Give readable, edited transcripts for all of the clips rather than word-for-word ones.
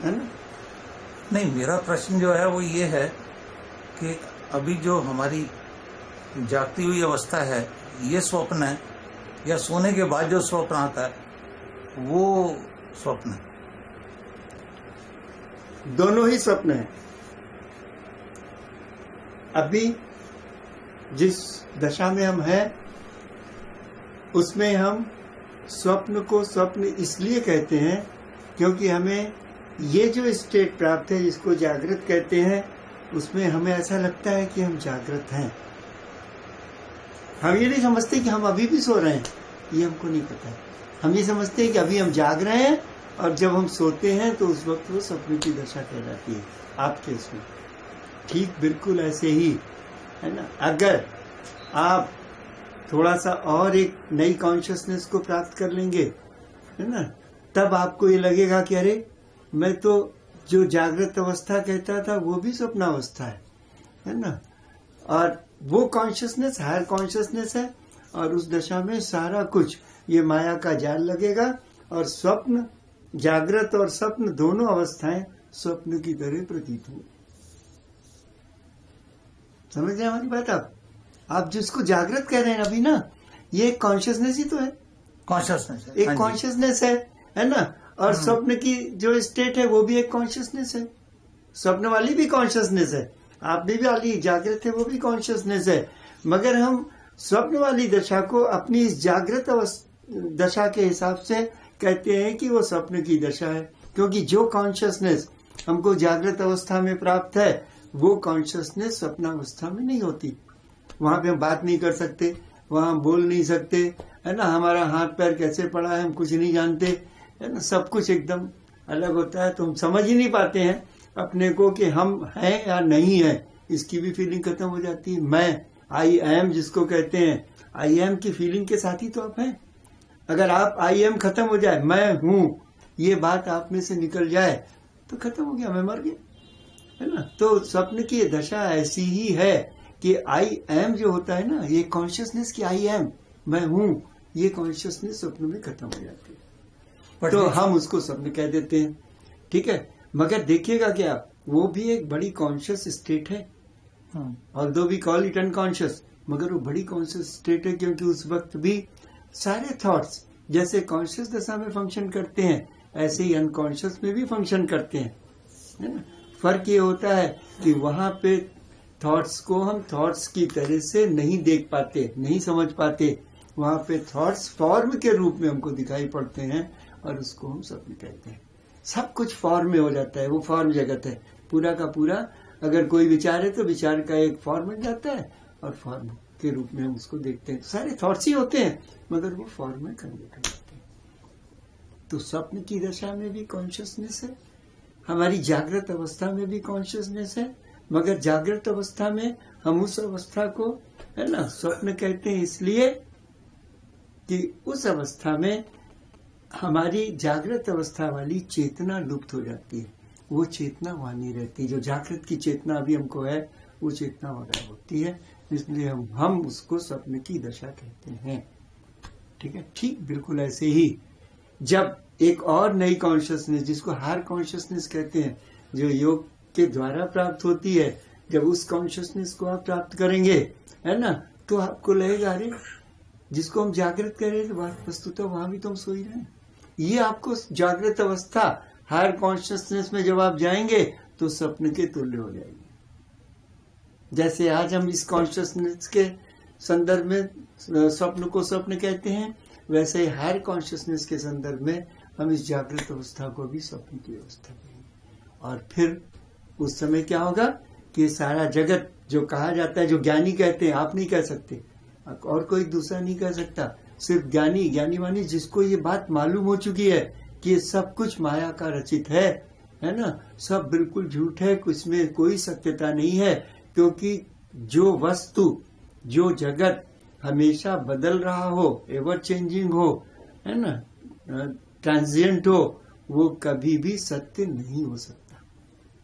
है ना। नहीं, मेरा प्रश्न जो है वो ये है कि अभी जो हमारी जागती हुई अवस्था है, ये स्वप्न है या सोने के बाद जो स्वप्न आता है वो स्वप्न है? दोनों ही स्वप्न है। अभी जिस दशा में हम हैं उसमें हम स्वप्न को स्वप्न इसलिए कहते हैं क्योंकि हमें ये जो स्टेट प्राप्त है जिसको जागृत कहते हैं, उसमें हमें ऐसा लगता है कि हम जागृत हैं। हम ये नहीं समझते कि हम अभी भी सो रहे हैं, ये हमको नहीं पता है। हम ये समझते हैं कि अभी हम जाग रहे हैं और जब हम सोते हैं तो उस वक्त वो स्वप्न की दशा कहलाती है आपके इसमें। ठीक बिल्कुल ऐसे ही है ना। अगर आप थोड़ा सा और एक नई कॉन्शियसनेस को प्राप्त कर लेंगे, है ना, तब आपको ये लगेगा कि अरे मैं तो जो जागृत अवस्था कहता था वो भी स्वप्नावस्था है ना। और वो कॉन्शियसनेस हायर कॉन्शियसनेस है और उस दशा में सारा कुछ ये माया का जाल लगेगा और स्वप्न, जागृत और स्वप्न दोनों अवस्थाएं स्वप्न की तरह प्रतीत होंगी। समझ रहे हमारी बात? आप जिसको जागृत कह रहे हैं अभी ना, ये एक कॉन्शियसनेस ही तो है। कॉन्शियसनेस है, एक कॉन्शियसनेस है ना। और स्वप्न की जो स्टेट है वो भी एक कॉन्शियसनेस है। स्वप्न वाली भी कॉन्शियसनेस है, आप भी वाली जागृत है वो भी कॉन्शियसनेस है। मगर हम स्वप्न वाली दशा को अपनी इस जागृत दशा के हिसाब से कहते हैं कि वो स्वप्न की दशा है, क्योंकि जो कॉन्शियसनेस हमको जागृत अवस्था में प्राप्त है वो कॉन्शियसनेस स्वप्नावस्था में नहीं होती। वहां पे हम बात नहीं कर सकते, वहां हम बोल नहीं सकते, है ना। हमारा हाथ पैर कैसे पड़ा है हम कुछ नहीं जानते, है ना। सब कुछ एकदम अलग होता है, तो हम समझ ही नहीं पाते हैं अपने को कि हम हैं या नहीं है। इसकी भी फीलिंग खत्म हो जाती है। मैं आई एम जिसको कहते हैं, आई एम की फीलिंग के साथ ही तो आप हैं। अगर आप आई एम खत्म हो जाए, मैं हूं ये बात आप में से निकल जाए तो खत्म हो गया, मैं मर गया, है ना। तो स्वप्न की दशा ऐसी ही है कि आई एम जो होता है ना, ये कॉन्शियसनेस की आई एम, मैं हूं, ये कॉन्शियसनेस स्वप्न में खत्म हो जाती है, तो हम उसको स्वप्न कह देते हैं। ठीक है, मगर देखिएगा कि आप वो भी एक बड़ी कॉन्शियस स्टेट है। Although we call it unconscious, मगर वो बड़ी कॉन्शियस स्टेट है क्योंकि उस वक्त भी सारे थॉट्स जैसे कॉन्शियस दशा में फंक्शन करते हैं ऐसे ही अनकॉन्शियस में भी फंक्शन करते हैं, है ना। फर्क ये होता है कि वहां पे थॉट्स को हम थॉट्स की तरह से नहीं देख पाते, नहीं समझ पाते। वहां पे थॉट्स फॉर्म के रूप में हमको दिखाई पड़ते हैं और उसको हम स्वप्न कहते हैं। सब कुछ फॉर्म में हो जाता है, वो फॉर्म जगत है पूरा का पूरा। अगर कोई विचार है तो विचार का एक फॉर्म बन जाता है और फॉर्म के रूप में हम उसको देखते हैं। सारे थॉट्स ही होते हैं मगर वो फॉर्म में कन्वर्ट हो जाते हैं। तो स्वप्न की दशा में भी कॉन्शियसनेस है, हमारी जागृत अवस्था में भी कॉन्शियसनेस है, मगर जागृत अवस्था में हम उस अवस्था को, है ना, स्वप्न कहते हैं इसलिए कि उस अवस्था में हमारी जागृत अवस्था वाली चेतना लुप्त हो जाती है। वो चेतना वहां नहीं रहती, जो जागृत की चेतना अभी हमको है वो चेतना वहां होती है, इसलिए हम उसको स्वप्न की दशा कहते हैं। ठीक है, ठीक बिल्कुल ऐसे ही जब एक और नई कॉन्शियसनेस जिसको हायर कॉन्शियसनेस कहते हैं, जो योग के द्वारा प्राप्त होती है, जब उस कॉन्शियसनेस को आप प्राप्त करेंगे, है ना, तो आपको लगेगा अरे जिसको हम जागृत कर रहे हैं तो वस्तुतः वहां भी तो हम सो ही रहे हैं। ये आपको जागृत अवस्था हायर कॉन्शियसनेस में जब आप जाएंगे तो स्वप्न के तुल्य हो जाएगी। जैसे आज हम इस कॉन्शियसनेस के संदर्भ में स्वप्न को स्वप्न कहते हैं, वैसे ही हायर कॉन्शियसनेस के संदर्भ में हम इस जागृत अवस्था को भी स्वप्न की अवस्था कहेंगे। और फिर उस समय क्या होगा कि सारा जगत जो कहा जाता है, जो ज्ञानी कहते हैं, आप नहीं कह सकते और कोई दूसरा नहीं कह सकता, सिर्फ ज्ञानी, ज्ञानी मानी जिसको ये बात मालूम हो चुकी है कि ये सब कुछ माया का रचित है ना, सब बिल्कुल झूठ है, कुछ में कोई सत्यता नहीं है, क्योंकि जो वस्तु, जो जगत हमेशा बदल रहा हो, एवर चेंजिंग हो, है ना, ट्रांजिएंट हो, वो कभी भी सत्य नहीं हो सकता,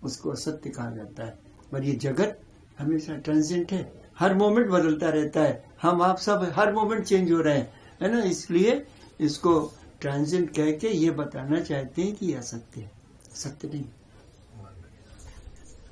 उसको असत्य कहा जाता है। पर ये जगत हमेशा ट्रांजिएंट है, हर मोमेंट बदलता रहता है, हम आप सब हर मोमेंट चेंज हो रहे हैं, है ना। इसलिए इसको ट्रांजिएंट कह के ये बताना चाहते हैं कि यह असत्य है, सत्य नहीं।